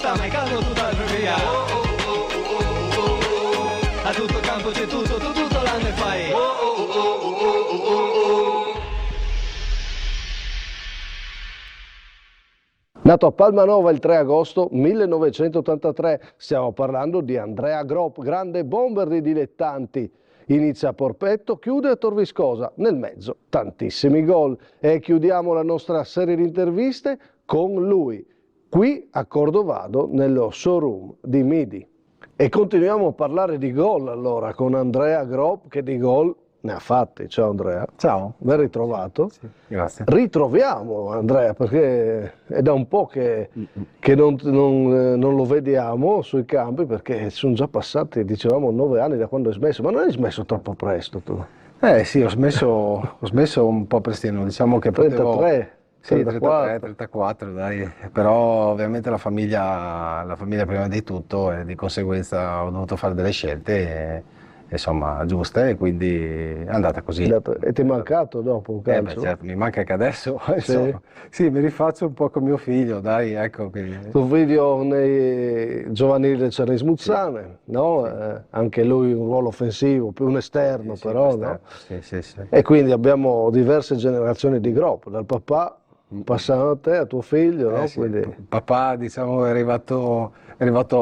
sta mai calmo tutt'altro che via. A tutto campo c'è tutto, tu tutto l'anno e fai. Nato a Palmanova il 3 agosto 1983, stiamo parlando di Andrea Gropp, grande bomber di dilettanti. Inizia a Porpetto, chiude a Tor Viscosa, nel mezzo tantissimi gol. E chiudiamo la nostra serie di interviste con lui, qui a Cordovado, nello showroom di Midi. E continuiamo a parlare di gol allora con Andrea Gropp, che di gol ne ha fatti. Ciao Andrea. Ciao. Ben ritrovato. Sì, grazie. Ritroviamo Andrea, perché è da un po' che non lo vediamo sui campi, perché sono già passati, dicevamo, 9 anni da quando hai smesso, ma non hai smesso troppo presto tu? Sì, ho smesso un po' prestino, diciamo che 33? Sì, 34. 33, 34, dai. Però ovviamente la famiglia prima di tutto e di conseguenza ho dovuto fare delle scelte insomma giuste e quindi è andata così. E ti è mancato dopo un calcio? Certo, mi manca che adesso Sì. insomma, sì, mi rifaccio un po' con mio figlio, dai, ecco. Tuo figlio nei giovanili del Cernis Muzzane, no? Anche lui un ruolo offensivo, più un esterno però, no? Sì. E quindi abbiamo diverse generazioni di Gropp, dal papà passando a te, a tuo figlio, no? Sì. Quindi... Papà, diciamo, è arrivato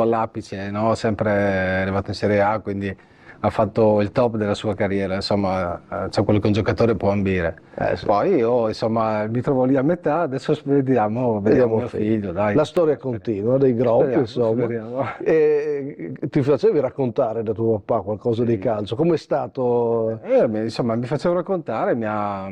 all'apice, no? Sempre arrivato in Serie A, quindi ha fatto il top della sua carriera, insomma, c'è quello che un giocatore può ambire. Sì. Poi io, insomma, mi trovo lì a metà, adesso vediamo mio figlio, dai. La storia continua dei Gropp, insomma. Speriamo. E ti facevi raccontare da tuo papà qualcosa di calcio? Com'è stato? Insomma, mi facevo raccontare, mi ha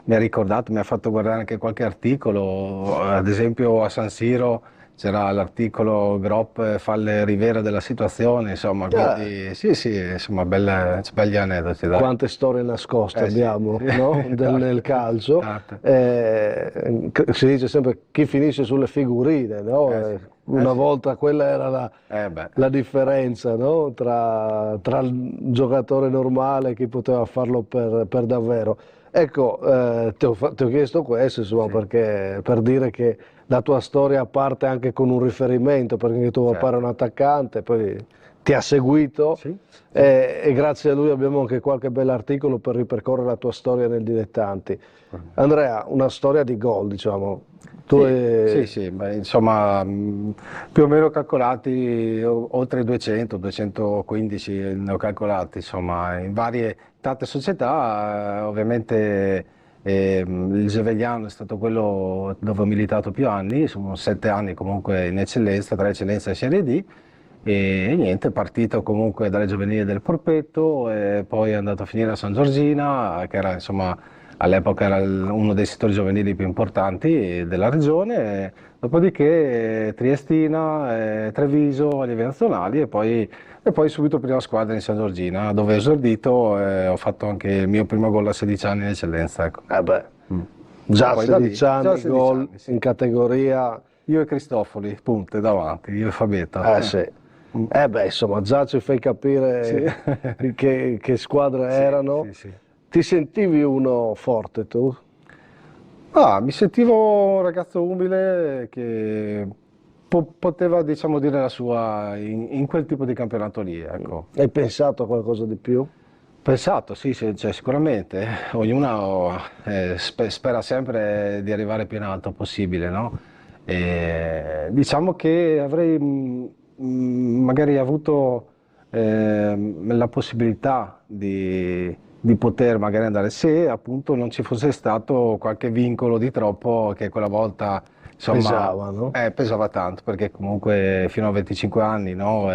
ricordato, mi ha fatto guardare anche qualche articolo, ad esempio a San Siro c'era l'articolo Gropp fa le rivera della situazione, insomma, quindi sì, insomma, belli aneddoti. Dai. Quante storie nascoste abbiamo, sì. No? Nel calcio. Si dice sempre chi finisce sulle figurine, no? Una volta quella era la differenza, no? tra il giocatore normale e chi poteva farlo per davvero. Ecco, ti ho chiesto questo, insomma, perché per dire che la tua storia parte anche con un riferimento, perché tuo papà era un attaccante, poi ti ha seguito e grazie a lui abbiamo anche qualche bell'articolo per ripercorrere la tua storia nel Dilettanti. Andrea, una storia di gol, diciamo. Sì, beh, insomma, più o meno calcolati oltre 200, 215 ne ho calcolati, insomma, in tante società, ovviamente il Gevegliano è stato quello dove ho militato più anni, sono 7 anni comunque in eccellenza, 3 eccellenza in Serie D, e niente, è partito comunque dalle giovanili del Porpetto e poi è andato a finire a San Giorgina, che era insomma all'epoca era uno dei settori giovanili più importanti della regione, dopodiché Triestina, Treviso, a livelli nazionali e poi subito prima squadra in San Giorgina, dove ho esordito e ho fatto anche il mio primo gol a 16 anni in eccellenza. Ecco. Già 16 anni, gol in categoria... Io e Cristofoli, punte davanti, io e Fabietta. Insomma, già ci fai capire che squadre erano. Sì. Ti sentivi uno forte tu? Mi sentivo un ragazzo umile che poteva, diciamo, dire la sua in quel tipo di campionato lì. Ecco. Hai pensato a qualcosa di più? Pensato, sì, cioè, sicuramente. Ognuno spera sempre di arrivare più in alto possibile, no? E diciamo che avrei magari avuto la possibilità di poter magari andare se appunto non ci fosse stato qualche vincolo di troppo che quella volta insomma, pesava, no? Pesava tanto, perché comunque fino a 25 anni, no,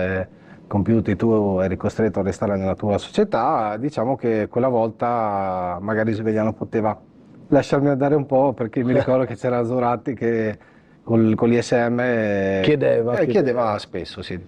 compiuti, tu eri costretto a restare nella tua società. Diciamo che quella volta magari Svegliano poteva lasciarmi andare un po', perché mi ricordo che c'era Zoratti che con l'ISM chiedeva spesso, sì.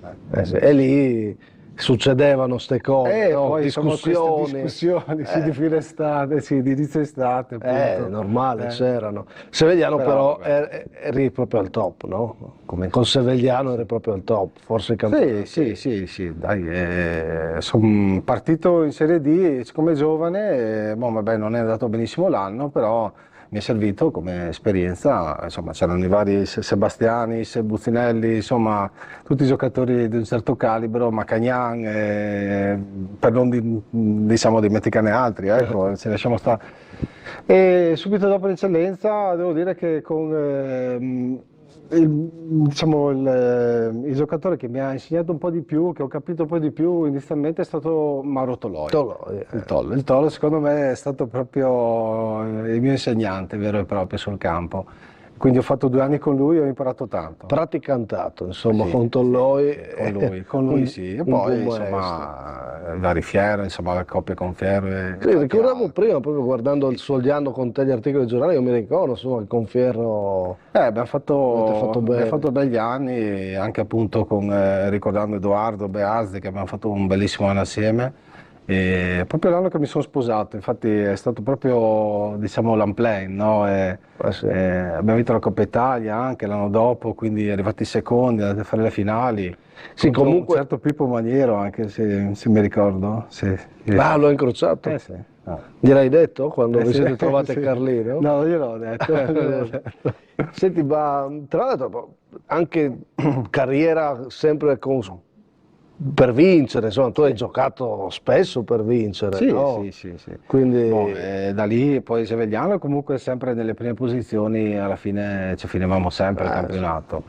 E lì succedevano ste cose, no? Poi discussioni, di fine estate, di inizio estate. Appunto. Normale, c'erano. Sevegliano però eri proprio al top, no? Con Sevegliano eri proprio al top, forse il campionato. Sì, dai, sono partito in Serie D come giovane, vabbè, non è andato benissimo l'anno, però mi è servito come esperienza, insomma c'erano i vari Sebastiani, Buzzinelli, insomma tutti i giocatori di un certo calibro, Macagnan, per non diciamo dimenticarne altri, ecco, ce ne lasciamo stare. E subito dopo l'eccellenza devo dire che con il giocatore che mi ha insegnato un po' di più, che ho capito un po' di più inizialmente, è stato Mauro Toloi. Il Tolo secondo me è stato proprio il mio insegnante vero e proprio sul campo. Quindi ho fatto 2 anni con lui e ho imparato tanto. Praticantato, insomma, Sì, con Toloi. sì, con lui sì. E poi insomma vari Fierro, insomma la coppia con Fierro. Sì, ricordavo prima, proprio guardando il Soliano con te gli articoli del giornale, io mi ricordo insomma che con Fierro abbiamo fatto begli anni, anche appunto con, ricordando Edoardo Beazzi, che abbiamo fatto un bellissimo anno assieme. E proprio l'anno che mi sono sposato, infatti è stato proprio, diciamo, l'unplane, no? Abbiamo vinto la Coppa Italia anche l'anno dopo, quindi arrivati secondi, andati a fare le finali. Sì, comunque un certo Pippo Maniero, anche se mi ricordo. Sì. Ah, l'ho incrociato? Sì. No. Gliel'hai detto quando vi siete trovati a Carlino? No, non gliel'ho detto. Senti, ma tra l'altro anche carriera sempre per vincere, insomma, tu hai giocato spesso per vincere, Sì, no? sì. Quindi Da lì poi Sevegliano comunque sempre nelle prime posizioni, alla fine ci finivamo sempre il campionato.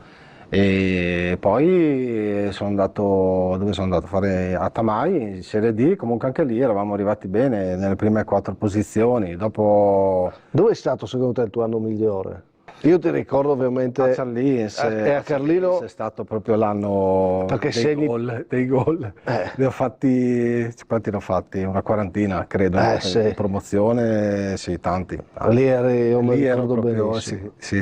E poi sono andato, dove sono andato a fare a Tamai in Serie D, comunque anche lì eravamo arrivati bene nelle prime 4 posizioni. Dopo... Dove è stato secondo te il tuo anno migliore? Io ti ricordo ovviamente a Charlins, a Carlino è stato proprio l'anno dei gol. Ne ho fatti, quanti ne ho fatti? Una quarantina credo, sì. in promozione, sì, tanti. Lì io mi ricordo proprio, benissimo. Sì.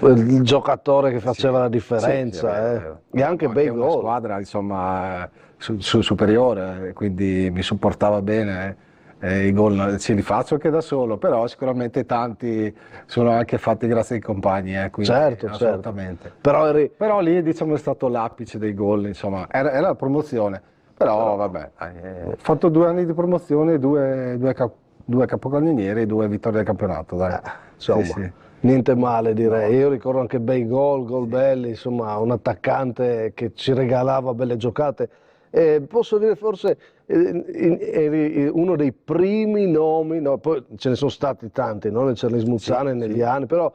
Il giocatore che faceva la differenza, sì, e anche bei una gol. squadra insomma superiore, quindi mi supportava bene. I gol ce li faccio anche da solo, però sicuramente tanti sono anche fatti grazie ai compagni, quindi Certo. assolutamente. Però lì diciamo è stato l'apice dei gol, insomma, era la promozione, però vabbè, ho fatto 2 anni di promozione, due capocannonieri, 2 vittorie del campionato, dai. Insomma, Sì. niente male direi. No. Io ricordo anche bei gol belli, insomma, un attaccante che ci regalava belle giocate. Posso dire forse eri uno dei primi nomi, no, poi ce ne sono stati tanti, no, nel Cernese Muzzane negli anni, però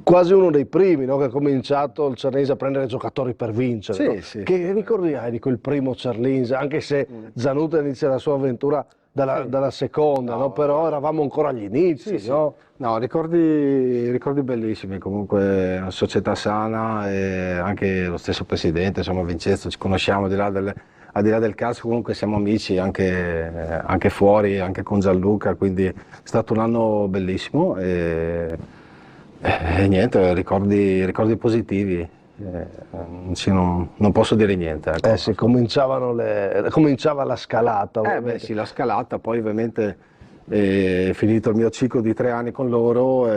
quasi uno dei primi, no, che ha cominciato il Cernese a prendere giocatori per vincere. Sì. Che ricordi hai di quel primo Cernese, anche se Zanuta inizia la sua avventura dalla seconda, no, però eravamo ancora agli inizi, no? No, ricordi bellissimi, comunque una società sana e anche lo stesso presidente, insomma Vincenzo, ci conosciamo al di là del calcio, comunque siamo amici anche fuori, anche con Gianluca, quindi è stato un anno bellissimo e niente, ricordi positivi. Non posso dire niente. Ecco. Sì, cominciava la scalata. Sì, la scalata, poi ovviamente finito il mio ciclo di 3 anni con loro,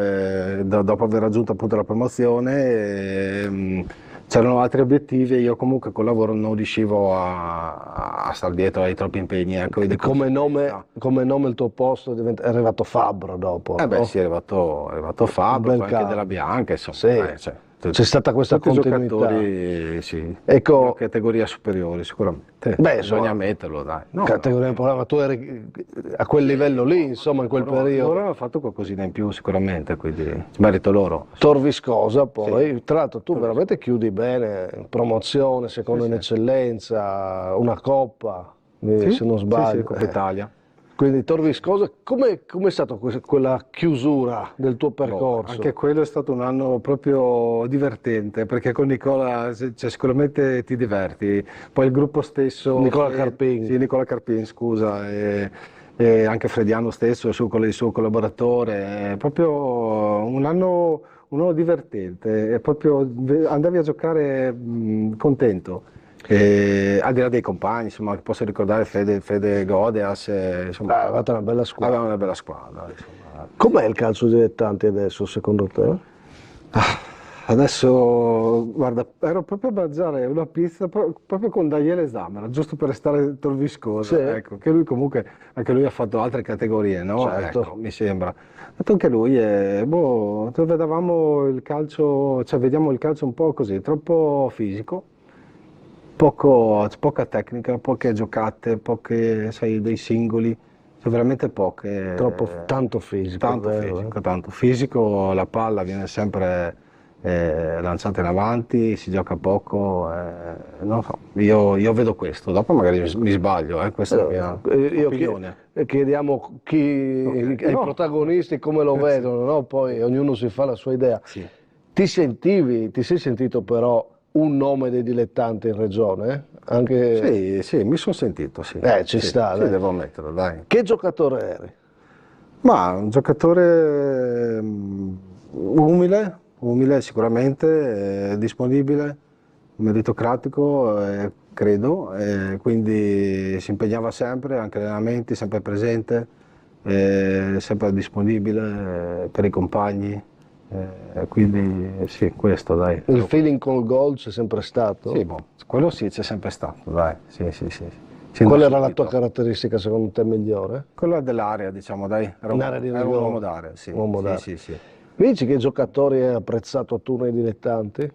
dopo aver raggiunto appunto la promozione, c'erano altri obiettivi e io comunque col lavoro non riuscivo a stare dietro ai troppi impegni. Ecco, come nome il tuo posto è arrivato Fabbro dopo? No? Sì, è arrivato Fabbro, poi anche Della Bianca, insomma. Sì. C'è stata questa continuità. Giocatori, sì, ecco, categoria superiore sicuramente. Bisogna metterlo, dai. Ma tu eri a quel livello lì, insomma, in quel periodo. Loro hanno fatto qualcosina in più sicuramente, quindi merito loro. Tor Viscosa poi, tra l'altro tu veramente chiudi bene, promozione, secondo in eccellenza, una coppa, se non sbaglio. Sì, Coppa Italia. Quindi Tor Viscosa, com'è stata quella chiusura del tuo percorso? Anche quello è stato un anno proprio divertente, perché con Nicola sicuramente ti diverti. Poi il gruppo stesso... Nicola Carpin. Sì, Nicola Carpin, scusa. E anche Frediano stesso, il suo collaboratore. È proprio un anno divertente, è proprio, andavi a giocare contento. Al di là dei compagni, insomma, posso ricordare Fede Godeas, insomma, avevate una bella squadra. Avevamo una bella squadra. Com'è il calcio dilettanti adesso, secondo te? Adesso, guarda, ero proprio a mangiare una pizza proprio con Daniele Zamera, giusto per restare Torviscosa, Sì, ecco, che lui comunque, anche lui ha fatto altre categorie, no? certo. Ecco, mi sembra. Ha detto anche lui, boh, vedevamo il calcio, cioè vediamo il calcio un po' così, troppo fisico, poca tecnica, poche giocate, poche, sai, dei singoli, cioè veramente poche. Tanto fisico, è vero, eh. Tanto fisico, la palla viene sempre lanciata in avanti, si gioca poco, non so, io vedo questo, dopo magari mi sbaglio, questa è la mia opinione. Chiediamo ai No. protagonisti come lo vedono, no? Poi ognuno si fa la sua idea. Sì. Ti sei sentito però un nome dei dilettanti in regione? Anche... Sì, mi sono sentito, sì. Ci Sì, sta, sì, dai. devo ammetterlo, dai. Che giocatore eri? Ma un giocatore umile sicuramente, disponibile, meritocratico, credo, quindi si impegnava sempre, anche agli allenamenti, sempre presente, sempre disponibile per i compagni, quindi sì, questo dai. Il feeling col gol c'è sempre stato? Sì, boh, quello sì, c'è sempre stato, dai, sì, sì, sì. Sin Qual da era la subito. tua caratteristica secondo te migliore? Quello dell'area, diciamo, dai, In area di era un rigore. uomo d'area, sì, Uomo sì, d'area. sì, sì. Mi dici che giocatori hai apprezzato tu nei dilettanti?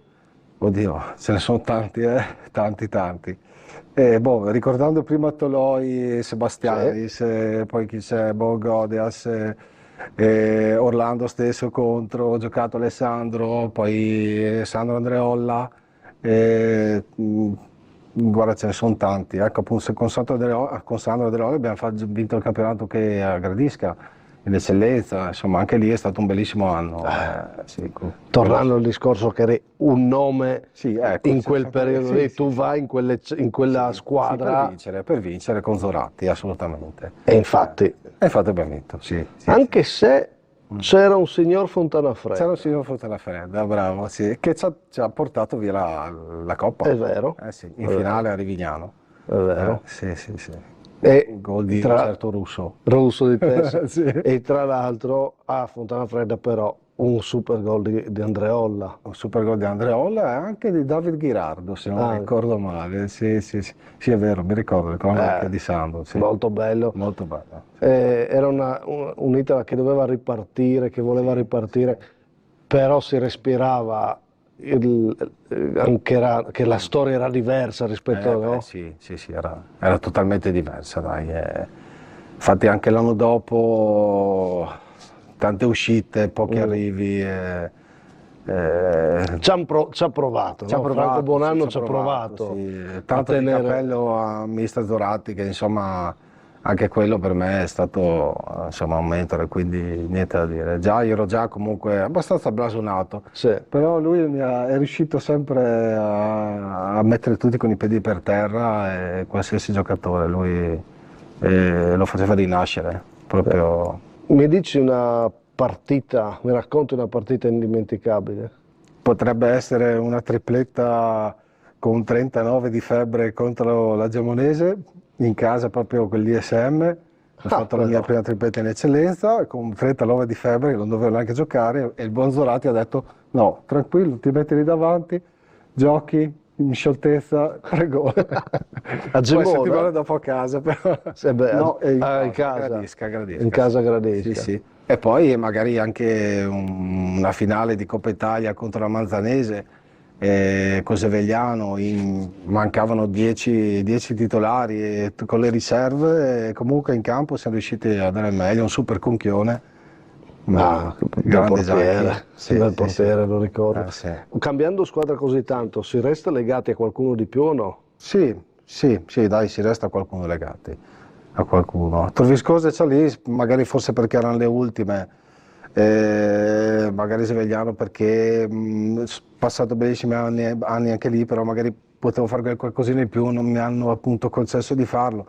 Oddio, ce ne sono tanti, tanti, tanti. Boh, ricordando prima Toloi, Sebastianis, poi chi c'è, Godias, Orlando stesso contro, ho giocato Alessandro, poi Sandro Andreolla, guarda ce ne sono tanti, ecco appunto con Sandro Andreolla abbiamo vinto il campionato che a Gradisca, in eccellenza, insomma anche lì è stato un bellissimo anno. Sì, Tornando al discorso che eri un nome sì, ecco, in c'è quel stato- periodo sì, lì, sì, tu sì. vai in quella Sì, squadra per vincere con Zoratti, assolutamente. e infatti, E infatti abbiamo vinto, sì. Sì, anche sì. se c'era un signor C'era Fontanafredda, un signor Fortelafredda, bravo, sì, che ci ha portato via la Coppa. è vero, Sì, è in vero, finale a Rivignano. è vero. Sì, sì, sì. E Gol di un tra certo Russo. Russo di Tessa Sì. e tra l'altro a Fontanafredda però un super gol di Andreolla. Un super gol di Andreola e anche di David Ghirardo, se non Ah, ricordo male. Sì, sì, sì. Sì, è vero, mi ricordo le cronache eh, di Sandro. Sì. molto bello. Molto bello. Era un'Italia che doveva ripartire, che voleva ripartire, però si respirava che la storia era diversa rispetto a no? Sì, sì, sì, era totalmente diversa, dai. Infatti anche l'anno dopo tante uscite, pochi arrivi. Ci ha provato, no? Franco Bonanno ci ha provato Sì. a Tanto di tenere. cappello a mister Zoratti che insomma anche quello per me è stato insomma, un mentore, quindi niente da dire. Già, io ero già comunque abbastanza blasonato, Sì. però lui è riuscito sempre a mettere tutti con i piedi per terra e qualsiasi giocatore lui lo faceva rinascere proprio. Mi dici una partita, mi racconti una partita indimenticabile? Potrebbe essere una tripletta con 39 di febbre contro la Gemonese, in casa proprio con l'ISM. Ho fatto la mia però. prima tripletta in eccellenza, con 39 di febbre, che non dovevo neanche giocare, e il buon Zorati ha detto no, tranquillo, ti metti lì davanti, giochi in scioltezza, prego. A Poi Gemona? settimana dopo a casa, però. Sì, beh, No, in a casa. Gradisca, In casa sì. Gradisca. Sì, sì. E poi magari anche una finale di Coppa Italia contro la Manzanese, con Sevegliano, mancavano 10 titolari e con le riserve, comunque in campo siamo riusciti a dare il meglio, un super conchione. Bel Grande portiere, Giacchi. Sì, bel sì, portiere, sì. lo ricordo. Sì. Cambiando squadra così tanto, si resta legati a qualcuno di più o no? Sì, sì, sì, dai, si resta a qualcuno legati, a qualcuno. Torviscose c'è lì, magari forse perché erano le ultime, magari Svegliano perché passato bellissimi anni anche lì, però magari potevo fare qualcosina in più, non mi hanno appunto concesso di farlo.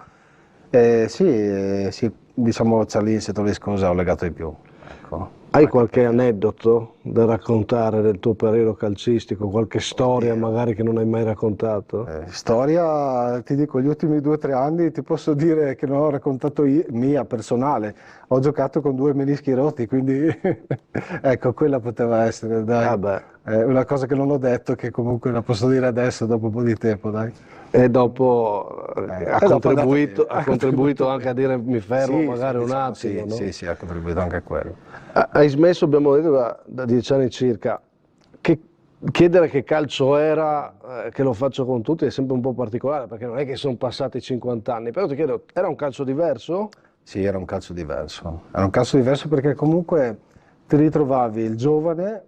Sì, sì, diciamo Cialis e Torviscose ho legato di più. Ecco. Hai qualche aneddoto da raccontare del tuo periodo calcistico, qualche storia magari che non hai mai raccontato? Storia, ti dico, gli ultimi 2 o 3 anni ti posso dire che non ho raccontato mia personale, ho giocato con 2 menischi rotti, quindi ecco, quella poteva essere, dai. Ah beh. Una cosa che non ho detto, che comunque la posso dire adesso dopo un po' di tempo, dai. E dopo ha dopo è andato contribuito, bene. ha contribuito anche a dire mi fermo Sì, magari un diciamo attimo, no? sì, ha contribuito anche a quello. Hai smesso, abbiamo detto, da 10 anni circa. Chiedere che calcio era, che lo faccio con tutti, è sempre un po' particolare, perché non è che sono passati 50 anni, però ti chiedo, era un calcio diverso? Sì, era un calcio diverso. Era un calcio diverso perché comunque ti ritrovavi il giovane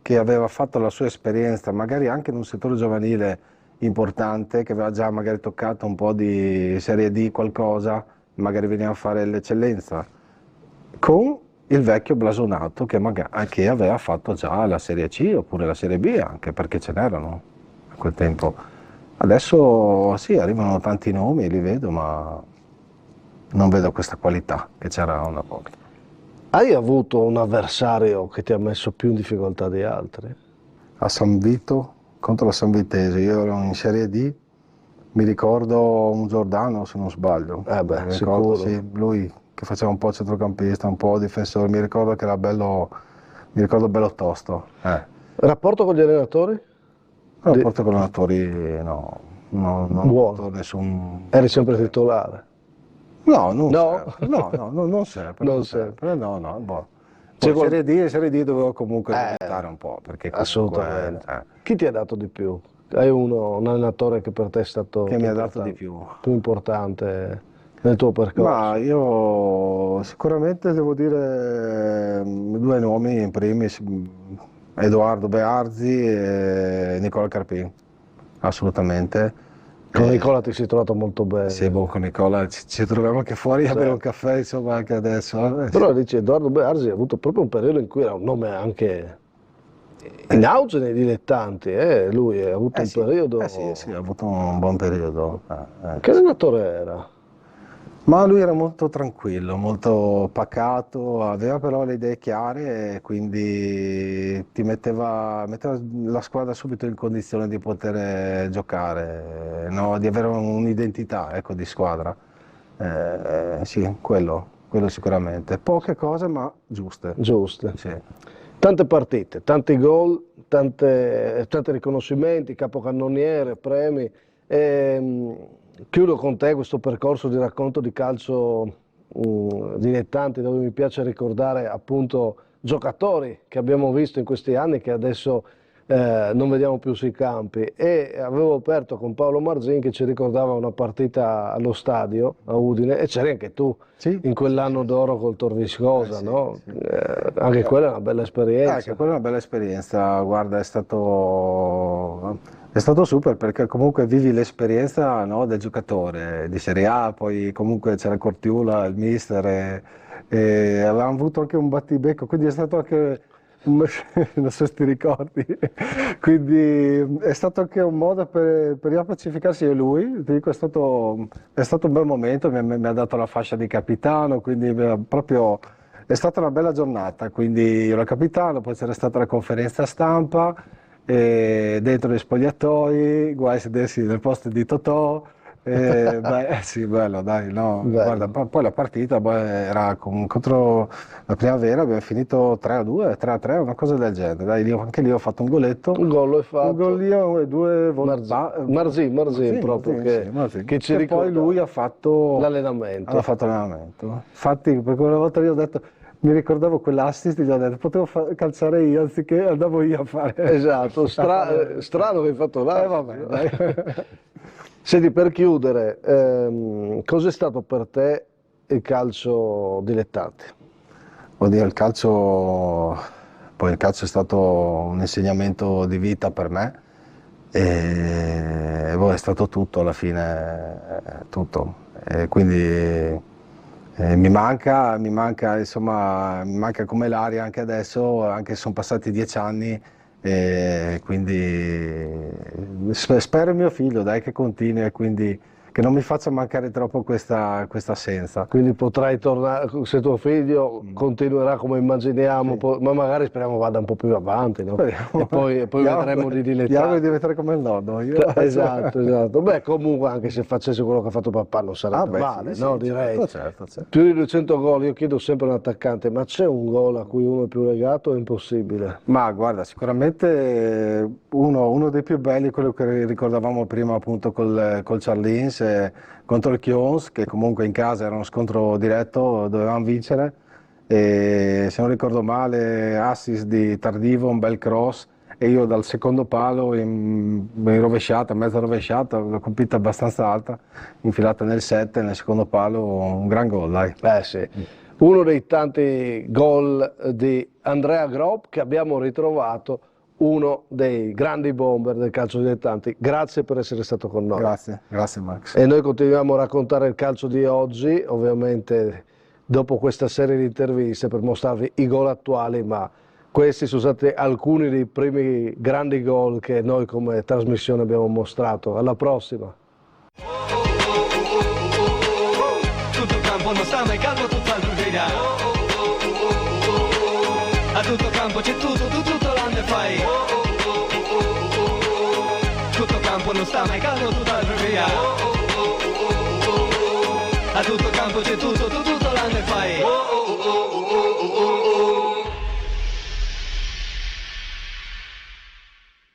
che aveva fatto la sua esperienza, magari anche in un settore giovanile importante, che aveva già magari toccato un po' di Serie D qualcosa, magari veniva a fare l'eccellenza, con il vecchio blasonato che aveva fatto già la Serie C oppure la Serie B, anche perché ce n'erano a quel tempo. Adesso sì, arrivano tanti nomi, li vedo, ma non vedo questa qualità che c'era una volta. Hai avuto un avversario che ti ha messo più in difficoltà di altri? A San Vito, contro la San Vitese, io ero in Serie D, mi ricordo un Giordano se non sbaglio. Beh, Mi sicuro. ricordo, sì, lui che faceva un po' centrocampista, un po' difensore, mi ricordo che era bello, mi ricordo bello tosto. Rapporto con gli allenatori? Il rapporto con i allenatori no, non ho Buono. avuto nessun... Eri sempre titolare? No, non No? sempre, non sempre, Non non sempre. sempre, no, boh. C'è Poi Serie D dovevo comunque Eh, diventare un po', perché comunque, assolutamente. Chi ti ha dato di più? Hai un allenatore che per te è stato che mi ha dato di più. più importante nel tuo percorso? Ma io sicuramente devo dire 2 nomi, in primis Edoardo Bearzi e Nicola Carpin, assolutamente. Con Nicola ti sei trovato molto bene. Sì, boh, con Nicola ci troviamo anche fuori a bere un caffè, insomma, anche adesso. Però dici, Edoardo Bearzi ha avuto proprio un periodo in cui era un nome anche in auge nei dilettanti, lui ha avuto un periodo... Sì, ha avuto un buon periodo. Che allenatore era? Ma lui era molto tranquillo, molto pacato, aveva però le idee chiare e quindi ti metteva la squadra subito in condizione di poter giocare, no? Di avere un'identità, ecco, di squadra. Sì, quello sicuramente. Poche cose ma giuste. Giuste. Sì. Tante partite, tanti gol, tanti riconoscimenti, capocannoniere, premi. Chiudo con te questo percorso di racconto di calcio dilettanti, dove mi piace ricordare appunto giocatori che abbiamo visto in questi anni che adesso non vediamo più sui campi, e avevo aperto con Paolo Marzin che ci ricordava una partita allo stadio a Udine, e c'eri anche tu in quell'anno d'oro col Tor Viskosa, no? Sì. Anche quella è una bella esperienza. Anche quella è una bella esperienza, guarda, è stato super perché comunque vivi l'esperienza, no, del giocatore di Serie A, poi comunque c'era Cortiula, il mister, e avevamo avuto anche un battibecco, quindi è stato anche, non so se ti ricordi, quindi è stato anche un modo per riappacificarsi io e lui, ti dico, è stato un bel momento, mi ha dato la fascia di capitano, quindi proprio... È stata una bella giornata, quindi io ero capitano, poi c'era stata la conferenza stampa, e dentro gli spogliatoi, guai a sedersi nel posto di Totò, sì, bello, dai, no, Bello. guarda, poi la partita era contro la Primavera, abbiamo finito 3-2, 3-3, una cosa del genere, dai, anche lì ho fatto un goletto, Un gol l'hai fatto. un gol io e 2 Marzin proprio, che ci e poi ricorda lui ha fatto l'allenamento. l'allenamento. Infatti, perché una volta io ho detto, mi ricordavo quell'assist, gli ho detto, potevo calciare io anziché andavo io a fare. Esatto, strano che hai fatto là. Vabbè, dai. Senti, per chiudere, cos'è stato per te il calcio dilettante? Oddio, il calcio è stato un insegnamento di vita per me e è stato tutto alla fine, tutto. E quindi mi manca, insomma, mi manca come l'aria anche adesso, anche se sono passati 10 anni, e quindi spero mio figlio, dai, che continui e quindi che non mi faccia mancare troppo questa assenza. Quindi potrai tornare, se tuo figlio continuerà come immaginiamo, ma magari speriamo vada un po' più avanti, no? E poi vedremo di dilettare. Di diventare come il nonno. Esatto. Beh, comunque anche se facesse quello che ha fatto papà non sarebbe male, no? Direi. Certo. Più di 200 gol, io chiedo sempre a un attaccante, ma c'è un gol a cui uno è più legato o è impossibile? Ma guarda, sicuramente uno dei più belli, quello che ricordavamo prima appunto col Charlins contro il Chions, che comunque in casa era uno scontro diretto, dovevamo vincere, e se non ricordo male assist di Tardivo, un bel cross, e io dal secondo palo in rovesciata, mezza rovesciata, l'ho colpita abbastanza alta, infilata nel 7, nel secondo palo, un gran gol, dai. Sì. Uno dei tanti gol di Andrea Grob che abbiamo ritrovato, uno dei grandi bomber del calcio dilettanti. Grazie per essere stato con noi. Grazie Max. E noi continuiamo a raccontare il calcio di oggi, ovviamente dopo questa serie di interviste per mostrarvi i gol attuali, ma questi sono stati alcuni dei primi grandi gol che noi come trasmissione abbiamo mostrato. Alla prossima! Tutto il campo non sta mai calmo, tutt'altro gridare. A tutto campo c'è tutto l'anno fai. Tutto campo non sta mai calmo, tutt'altro gridare. A tutto campo c'è tutto l'anno fai.